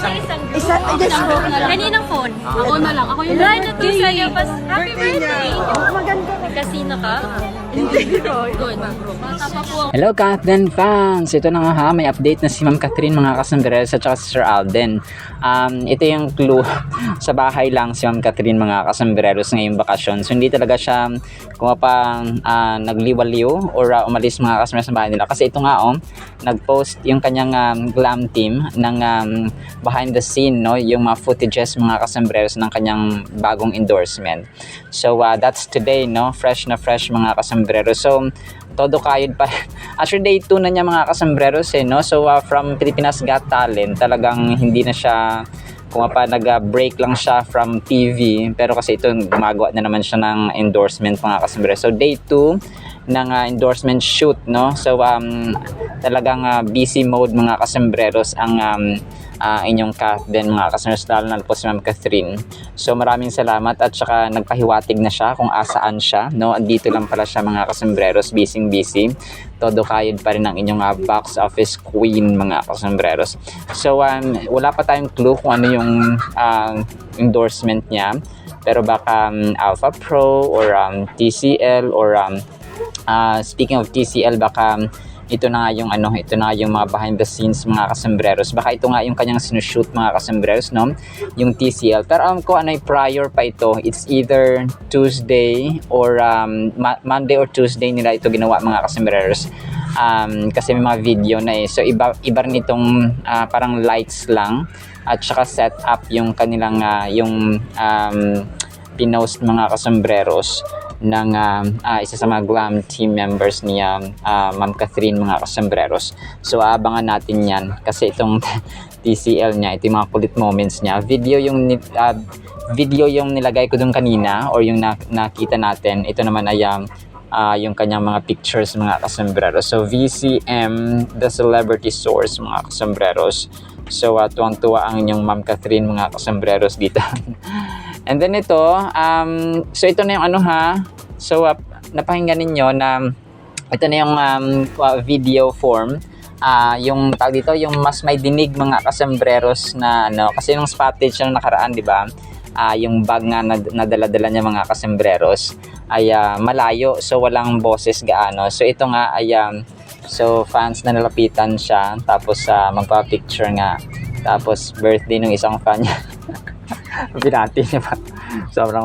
Isa, yes po. Kaninang phone? Ako na lang. Ako yung nag-birthday sa'yo. Happy birthday! Maganda. Kasino ka? Hindi ko. Good. Bata pa po. Hello Kathleen fans! Ito na nga ha, may update na si Ma'am Catherine mga kasambreros at saka si Sir Alden. Ito yung clue, sa bahay lang si Ma'am Catherine mga kasambreros ngayong bakasyon. So hindi talaga siya kumapang nagliwaliw or umalis mga kasambreros sa bahay nila. Kasi ito nga nag-post yung kanyang glam team ng behind the scene, no? Yung mga footages mga kasambreros ng kanyang bagong endorsement. So that's today, no? Fresh na fresh mga kasambreros. So todo kayod pa. Actually day 2 na niya mga kasambreros no? So from Pilipinas Got Talent, talagang hindi na siya nag-break lang siya from TV, pero kasi ito gumagawa na naman siya ng endorsement mga kasambreros. So day 2 ng endorsement shoot, no? So talagang busy mode mga kasambreros ang inyong Kathleen mga kasambreros, lalo na po si Ma'am Catherine. So maraming salamat at saka nagpahiwatig na siya kung asaan siya, no? Dito lang pala siya mga kasambreros, busy. Todo kayod pa rin ang inyong box office queen mga kasambreros. So wala pa tayong clue kung ano yung endorsement niya, pero baka Alpha Pro or TCL or speaking of TCL, baka ito na nga yung mga behind the scenes mga kasambreros. Baka ito nga yung kanyang sinushoot mga kasambreros, no? Yung TCL. Pero ko ano prior pa ito. It's either Tuesday or Monday or Tuesday nila ito ginawa mga kasambreros. Kasi may mga video na So iba rin itong parang lights lang at saka set up yung kanilang yung pinost mga kasambreros ng isa sa mga glam team members niya, Ma'am Catherine mga kasambreros. So abangan natin yan kasi itong TCL niya, ito yung mga kulit moments niya. Video yung nilagay ko dun kanina or yung nakita natin. Ito naman ay yung kanyang mga pictures mga kasambreros. So VCM, the celebrity source mga kasambreros. So tuwang-tuwa ang inyong Ma'am Catherine mga kasambreros dito. And then ito, so ito na yung so napakinggan ninyo na ito na yung video form. Yung tawag dito, yung mas may dinig mga kasambreros na kasi yung spottage yung nakaraan, di ba? Yung bag nga na dala-dala niya mga kasambreros ay malayo, so walang boses gaano. So ito nga ay so fans na nalapitan siya, tapos magpa-picture nga, tapos birthday ng isang fan niya. Binati niya pa.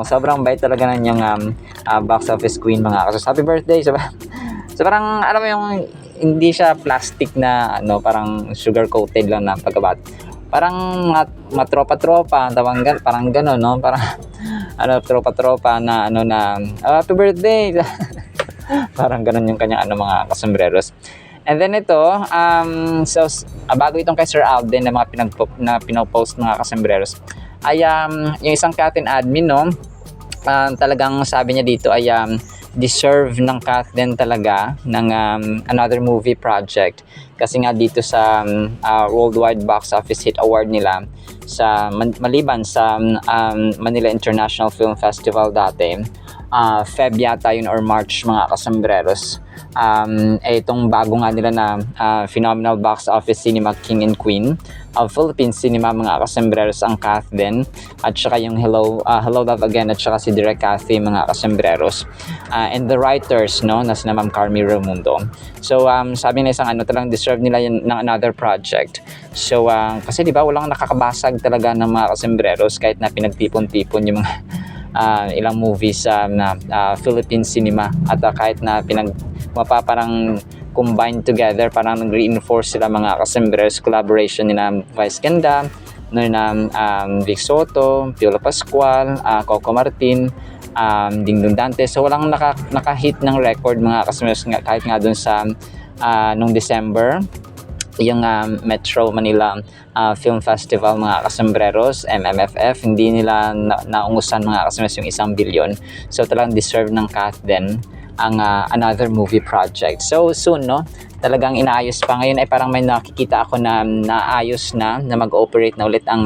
Sobrang bait talaga ng yung box office queen mga kasos. Happy birthday. So parang alam mo yung hindi siya plastic na parang sugar coated lang na pagkabat. Parang matropa-tropa, parang gano'n, no? Parang tropa-tropa na happy birthday. Parang gano'n yung kanyang mga kasambreros. And then ito, so bago itong kay Sir Alden na mga pinopost mga kasambreros, ay yung isang Kathleen admin, no? Talagang sabi niya dito ay deserve ng Kathleen talaga ng another movie project. Kasi nga dito sa worldwide box office hit award nila sa maliban sa Manila International Film Festival dati, Feb yata yun or March mga kasambreros. Itong bago nga nila na phenomenal box office cinema king and queen of Philippine cinema mga kasambreros ang Kathleen at saka yung Hello Love Again at saka si Direk Cathy mga kasambreros, and the writers na sina Ma'am Carmi Ramundo. So sabi na isang talagang deserve nila yun ng another project. So kasi di ba walang nakakabasag talaga ng mga kasambreros kahit na pinagtipon-tipon yung mga ilang movies na Philippine cinema at kahit na parang combined together, parang nag-reinforce sila mga kasambreros, collaboration nila Vice Ganda, na Vic Soto, Piolo Pascual, Coco Martin, Dingdong Dante. So walang naka-hit ng record mga kasambreros kahit nga dun sa nung December yung Metro Manila Film Festival mga kasambreros, MMFF, hindi nila naungusan mga kasambreros yung 1 billion. So talagang deserve ng Kathleen ang another movie project. So soon, no? Talagang inaayos pa. Ngayon ay parang may nakikita ako na naayos na mag-operate na ulit ang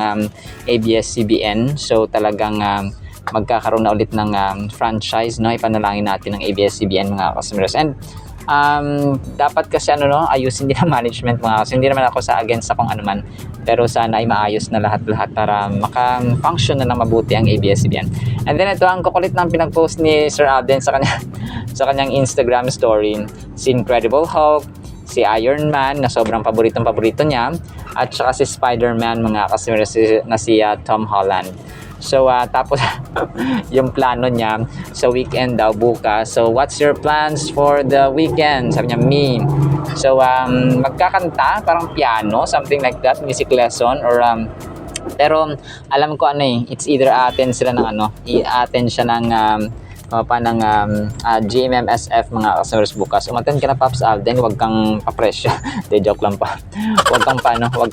ABS-CBN. So talagang magkakaroon na ulit ng franchise, no? Ipanalangin natin ng ABS-CBN mga kasambreros. And dapat kasi ayusin din ang management mga kasi hindi naman ako sa against sa kung ano man, pero sana ay maayos na lahat-lahat para maka-function na ng mabuti ang ABS-CBN. And then ito ang kukulit ng pinag-post ni Sir Alden sa kanya sa kanyang Instagram story, si Incredible Hulk, si Iron Man na sobrang paborito niya, at saka si Spider-Man mga kasimero na si Tom Holland. So tapos yung plano niya sa weekend daw bukas. So what's your plans for the weekend? Sabi niya, me. So magkakanta, parang piano, something like that, music lesson or pero alam ko it's either attend sila ng i-attend siya ng GMMSF mga kasimers bukas. Umattend ka na Pops Alden, huwag kang papresyo. De joke lang pa. Huwag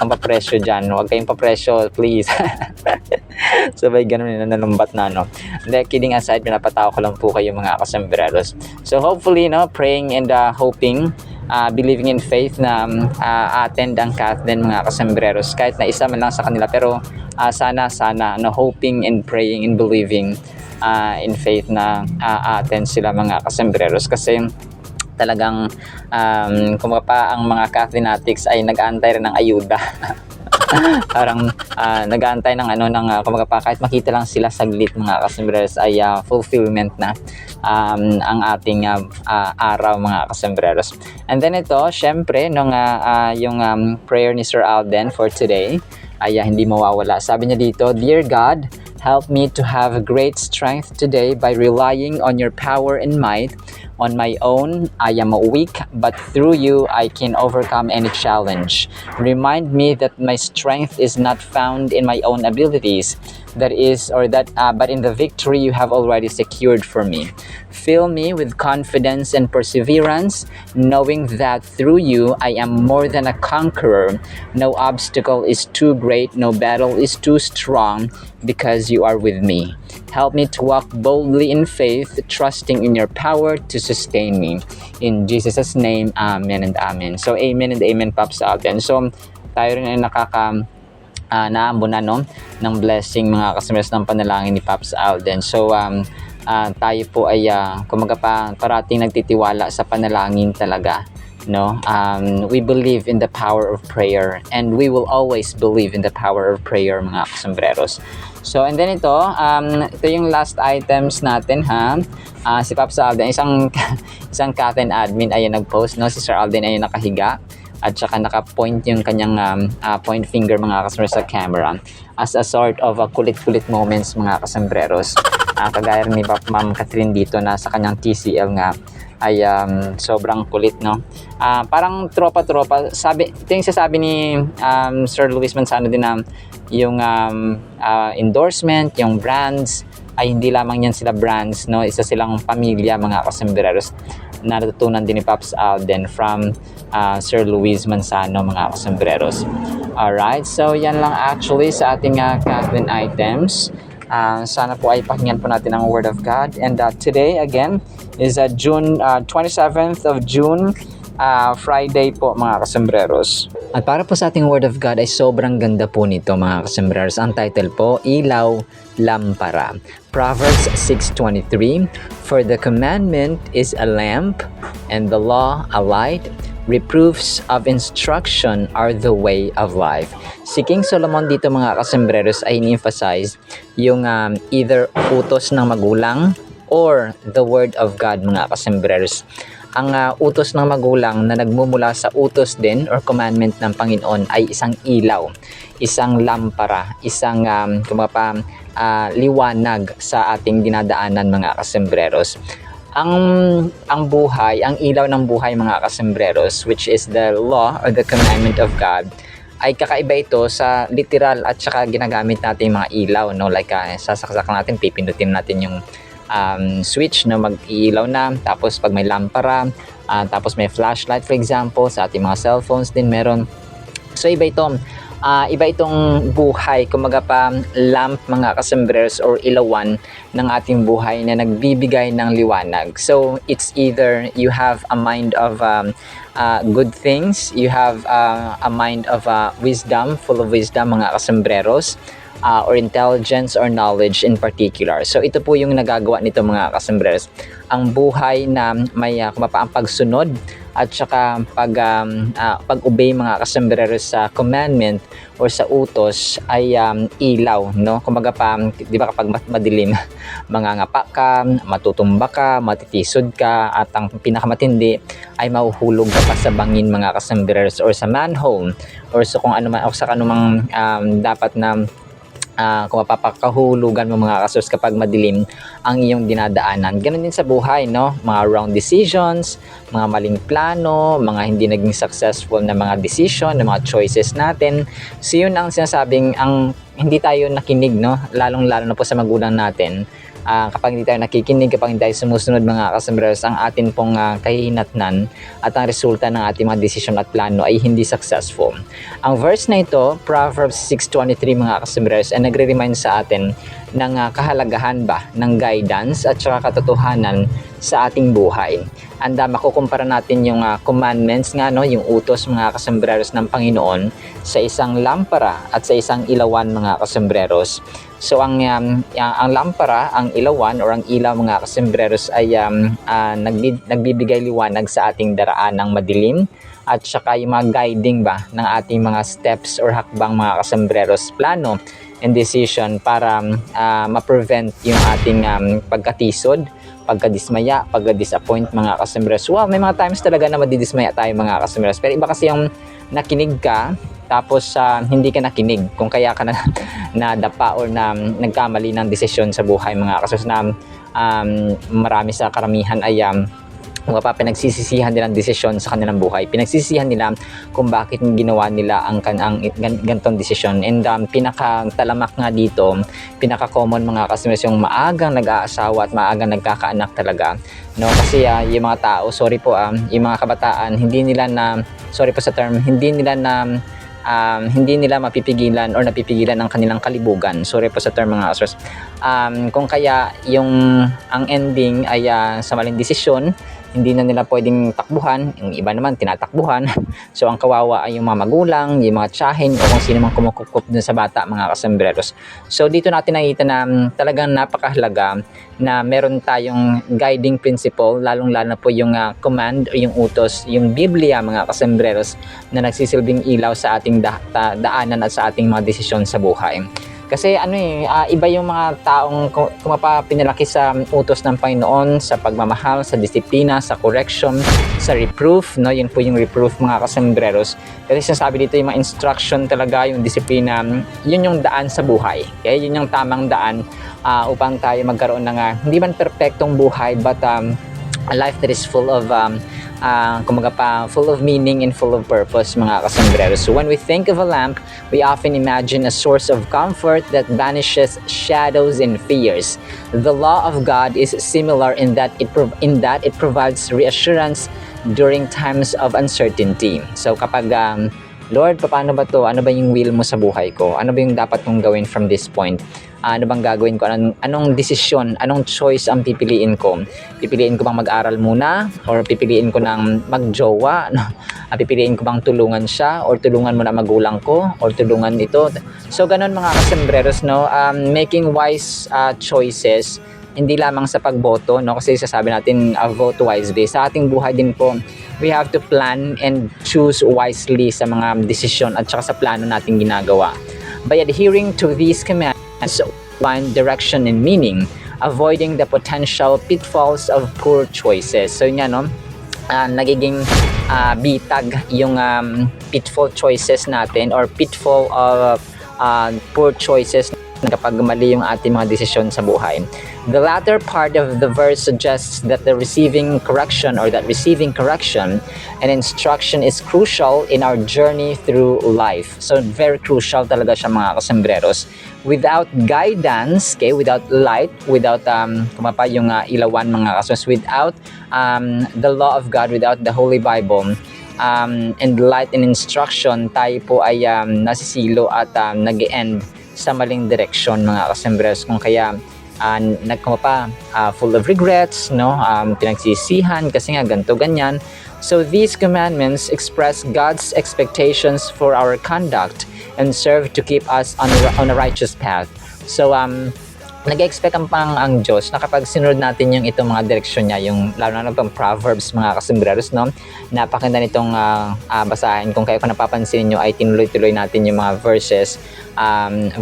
kang papresyo diyan. Huwag kayong papresyo, please. Sabay ganun nalumbat na Hindi, kidding aside, pinapatawa ko lang po kayo mga kasembreros. So hopefully praying and hoping, believing in faith na attend ang Kathleen mga kasembreros kahit na isa man lang sa kanila, pero sana hoping and praying and believing in faith na attend sila mga kasembreros kasi talagang kumapa ang mga Cathletics ay nag-aantay rin ng ayuda. Parang nag-aantay ng kumapa kahit makita lang sila saglit mga kasembreros ay fulfillment na ang ating araw mga kasembreros. And then ito syempre yung prayer ni Sir Alden for today ay hindi mawawala. Sabi niya dito, Dear God, help me to have great strength today by relying on your power and might. On my own, I am weak, but through you, I can overcome any challenge. Remind me that my strength is not found in my own abilities, but in the victory you have already secured for me. Fill me with confidence and perseverance, knowing that through you, I am more than a conqueror. No obstacle is too great, no battle is too strong, because you are with me. Help me to walk boldly in faith, trusting in your power to sustain me. In Jesus' name, amen and amen. So, amen and amen, Pops Alden. So, tayo rin ay naambunan ng blessing mga customers ng panalangin ni Pops Alden. So, tayo po ay parating nagtitiwala sa panalangin talaga. We believe in the power of prayer, and we will always believe in the power of prayer mga kasembreros. So and then ito yung last items natin si Pops Alden, isang Cathen admin ay nag-post si Sir Alden ay nakahiga at saka naka-point yung kanyang point finger mga kasembreros sa camera as a sort of kulit-kulit moments mga kasembreros. Kagaya ni Ma'am Catherine dito na sa kanyang TCL nga ay sobrang kulit parang tropa-tropa. Ito yung sasabi ni Sir Luis Manzano din na yung endorsement, yung brands ay hindi lamang yan sila brands, isa silang pamilya mga kasembreros. Natutunan din ni Pops Alden from Sir Luis Manzano mga kasembreros. Alright, so yan lang actually sa ating Catherine items. Sana po ay pakinggan po natin ang Word of God. And today again is June 27th of June, Friday po mga kasembreros. At para po sa ating Word of God ay sobrang ganda po nito mga kasembreros. Ang title po, Ilaw, Lampara. Proverbs 6:23, For the commandment is a lamp, and the law a light. Reproofs of instruction are the way of life. Si King Solomon dito mga kasembreros ay in-emphasize yung either utos ng magulang or the word of God mga kasembreros. Ang utos ng magulang na nagmumula sa utos din or commandment ng Panginoon ay isang ilaw, isang lampara, isang liwanag sa ating dinadaanan mga kasembreros. Ang buhay, ang ilaw ng buhay mga kasembreros, which is the law or the commandment of God, ay kakaiba ito sa literal at saka ginagamit natin mga ilaw, like sasaksak natin, pipindutin natin yung switch na mag-iilaw na, tapos pag may lampara, tapos may flashlight for example, sa ating mga cellphones din meron. So iba itong buhay, kumaga pa lamp mga kasembreros or ilawan ng ating buhay na nagbibigay ng liwanag. So it's either you have a mind of good things, you have a mind of wisdom, full of wisdom mga kasembreros, or intelligence or knowledge in particular. So ito po yung nagagawa nito mga kasembreros. Ang buhay na may kumapaang pagsunod at saka pag-obey mga kasembreros sa commandment or sa utos ay ilaw, no? Kumbaga pa, di ba kapag madilim, mangangapa ka, matutumba ka, matitisod ka, at ang pinakamatindi ay mahuhulog ka pa sa bangin mga kasembreros or sa manhole or sa kung ano man, o sa kanumang dapat na kung mapapakahulugan mo mga kasos kapag madilim ang iyong dinadaanan. Ganun din sa buhay, no? Mga wrong decisions, mga maling plano, mga hindi naging successful na mga decision, na mga choices natin. So yun ang sinasabing, ang hindi tayo nakinig, no? Lalong-lalo na po sa magulang natin. Kapag hindi tayo nakikinig, kapag hindi tayo sumusunod mga kasembreros, ang atin pong kahihinatnan at ang resulta ng ating mga desisyon at plano ay hindi successful. Ang verse na ito, Proverbs 6:23 mga kasembreros, ay nagre-remind sa atin ng kahalagahan ba ng guidance at saka katotohanan sa ating buhay. Anda makukumpara natin yung commandments nga, no, yung utos mga kasembreros ng Panginoon sa isang lampara at sa isang ilawan mga kasembreros. So ang lampara, ang ilawan or ang ilaw mga kasembreros ay nagbibigay liwanag sa ating daraan ng madilim at saka yung mga guiding ba ng ating mga steps or hakbang mga kasembreros, plano and decision para ma-prevent yung ating pagkatisod, pagkadismaya, pagka-disappoint mga kasembreros. Wow, may mga times talaga na madidismaya tayo mga kasembreros. Pero iba kasi yung nakinig ka tapos hindi ka nakinig kung kaya ka na nadapa or na nagkamali ng desisyon sa buhay mga kasembreros na marami sa karamihan ay pinagsisisihan nilang desisyon sa kanilang buhay. Pinagsisisihan nila kung bakit ginawa nila ang gantong desisyon. And pinaka-talamak nga dito, pinaka-common mga kasembreros yung maagang nag-aasawa at maagang nagkakaanak talaga. No, kasi yung mga tao, yung mga kabataan, hindi nila mapipigilan or napipigilan ang kanilang kalibugan. Sorry po sa term mga kasembreros. Kung kaya ang ending ay sa maling desisyon, hindi na nila pwedeng takbuhan, yung iba naman tinatakbuhan. So ang kawawa ay yung mga magulang, yung mga tiyahin o kung sino man kumukukup dun sa bata mga kasembreros. So dito natin nakita na talagang napakahalaga na meron tayong guiding principle, lalong-lalo na po yung command o yung utos, yung Biblia mga kasembreros na nagsisilbing ilaw sa ating daanan at sa ating mga desisyon sa buhay. Kasi iba yung mga taong pinalaki sa utos ng Panginoon, sa pagmamahal, sa disiplina, sa correction, sa reproof, no? Yun po yung reproof mga kasembreros. Kasi sinasabi dito yung mga instruction talaga, yung disiplina, yun yung daan sa buhay. Okay? Yun yung tamang daan upang tayo magkaroon ng hindi man perfectong buhay but a life that is full of full of meaning and full of purpose mga kasembreros. So when we think of a lamp, we often imagine a source of comfort that banishes shadows and fears. The law of God is similar in that it provides reassurance during times of uncertainty. So kapag Lord, paano ba to? Ano ba yung will mo sa buhay ko? Ano ba yung dapat kong gawin from this point? Ano bang gagawin ko? Anong desisyon? Anong choice ang pipiliin ko? Pipiliin ko bang mag-aral muna? Or pipiliin ko ng magjowa? Pipiliin ko bang tulungan siya? Or tulungan mo na magulang ko? Or tulungan ito? So, ganun mga kasembreros, no? Making wise choices, hindi lamang sa pagboto, no? Kasi sasabi natin, vote wisely. Sa ating buhay din po, we have to plan and choose wisely sa mga desisyon at saka sa plano natin ginagawa. By adhering to these commands, find direction and meaning, avoiding the potential pitfalls of poor choices. So yun nga, no? Nagiging bitag yung pitfall choices natin or pitfall of poor choices kapag mali yung ating mga desisyon sa buhay. The latter part of the verse suggests that receiving correction and instruction is crucial in our journey through life. So very crucial talaga siya mga kasembreros. Without guidance, without light, without yung ilawan mga kasembreros, without the law of God, without the Holy Bible, and light and instruction, tayo po ay nasisilo at nag-end sa maling direksyon mga kasembreros. Kung kaya full of regrets, no? Pinagsisihan kasi nga ganito ganyan, So these commandments express God's expectations for our conduct and serve to keep us on a righteous path. So nag-expect ang Diyos na kapag sinunod natin yung itong mga direksyon niya, yung lalo na pang Proverbs mga kasembreros, no? Napakaganda nitong basahin. Kung kayo napapansin nyo ay tinuloy-tuloy natin yung mga verses,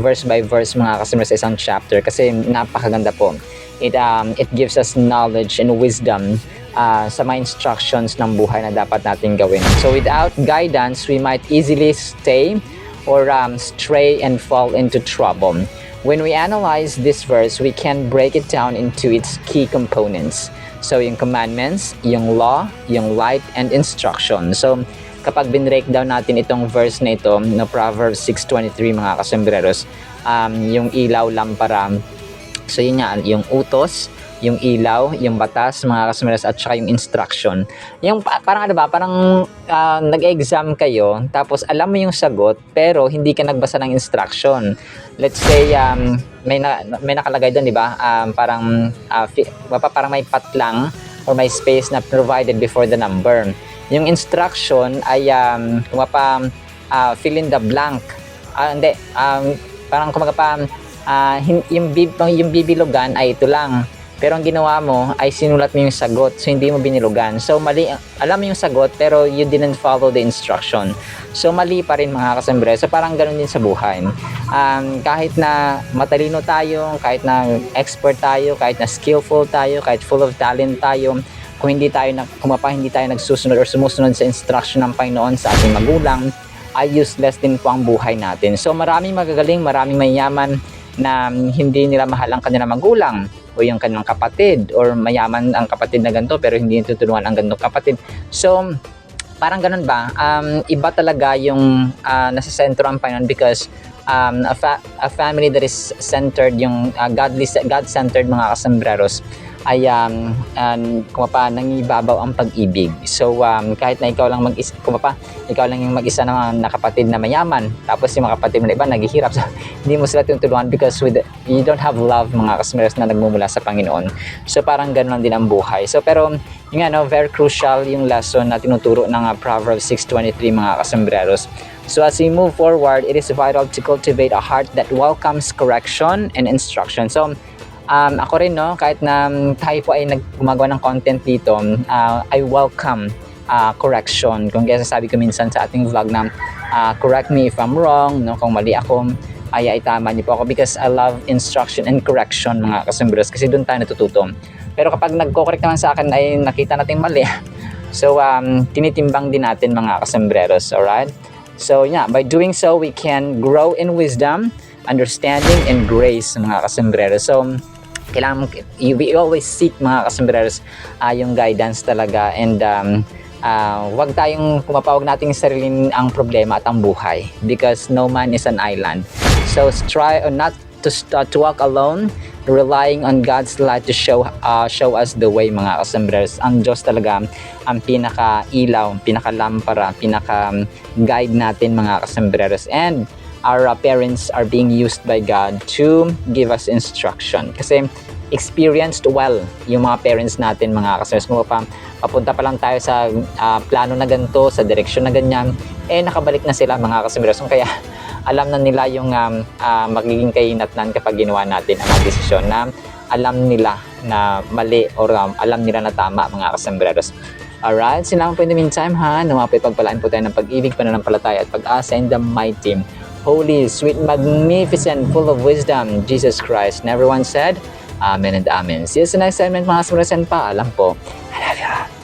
verse by verse mga kasembreros sa isang chapter kasi napakaganda po. It gives us knowledge and wisdom sa mga instructions ng buhay na dapat natin gawin. So without guidance, we might easily stay or stray and fall into trouble. When we analyze this verse, we can break it down into its key components. So yung commandments, yung law, yung light, and instruction. So kapag binreakdown natin itong verse na ito, no, Proverbs 6:23 mga kasembreros, yung ilaw, lampara, so yun nga, yung utos, yung ilaw, yung batas, mga kasembreros, at saka yung instruction. Yung parang ano ba, parang nag-exam kayo, tapos alam mo yung sagot, pero hindi ka nagbasa ng instruction. Let's say, may nakalagay doon, di ba? Parang may patlang or may space na provided before the number. Yung instruction ay fill in the blank. Parang yung bibilugan ay ito lang. Pero ang ginawa mo ay sinulat mo yung sagot, so hindi mo binilugan. So mali, alam mo yung sagot pero you didn't follow the instruction. So mali pa rin mga kasembreros. So parang ganun din sa buhay. Kahit na matalino tayo, kahit na expert tayo, kahit na skillful tayo, kahit full of talent tayo, kung hindi tayo nagsusunod or sumusunod sa instruction ng Panginoon sa ating magulang, ay useless din po ang buhay natin. So maraming magagaling, maraming mayaman na hindi nila mahal ang kanilang magulang o yung kanilang kapatid, or mayaman ang kapatid na ganito pero hindi tutulungan ang ganito kapatid. So parang ganun ba, iba talaga yung nasa sentro ang Panginoon because a family that is centered, yung God-centered mga kasembreros ay nangibabaw ang pag-ibig. So kahit na ikaw lang ikaw lang yung mag-isa na nakapatid na mayaman, tapos yung mga kapatid mo na iba naghihirap, so hindi mo sila tinutulungan because you don't have love mga kasembreros na nagmumula sa Panginoon. So parang ganoon lang din ang buhay. So pero yung very crucial yung lesson na tinuturo ng Proverbs 6:23 mga kasembreros. So as we move forward, it is vital to cultivate a heart that welcomes correction and instruction. So ako rin, no, kahit na tayo po ay gumagawa ng content dito, I welcome correction. Kung kaya sabi ko minsan sa ating vlog na correct me if I'm wrong, no, kung mali ako, ay tama niyo po ako because I love instruction and correction mga kasembreros kasi doon tayo natututo. Pero kapag nagko-correct naman sa akin ay nakita natin mali, so tinitimbang din natin mga kasembreros, alright? So yeah, by doing so, we can grow in wisdom, understanding, and grace mga kasembreros. So kailangan we always seek mga kasembreros yung guidance talaga, and wag tayong kumapawag nating sarili ang problema at ang buhay because no man is an island. So try not to walk alone, relying on God's light to show us the way mga kasembreros. Ang Diyos talaga ang pinaka-ilaw, pinaka-lampara, pinaka-guide natin mga kasembreros, and our parents are being used by God to give us instruction. Kasi experienced well yung mga parents natin mga kasembreros. Papunta pa lang tayo sa plano na ganito, sa direksyon na ganyan, nakabalik na sila mga kasembreros. Kaya alam na nila yung magiging kahinatnan kapag ginawa natin ang mga desisyon na alam nila na mali or alam nila na tama mga kasembreros. Alright, salamat po in the meantime Nawapit pagpalaan po tayo ng pag-ibig, pananampalataya at pag-asa in the mighty, holy, sweet, magnificent, full of wisdom, Jesus Christ. And everyone said, Amen and Amen. See you sa next segment mga kasembreros, and paalam po. I love you.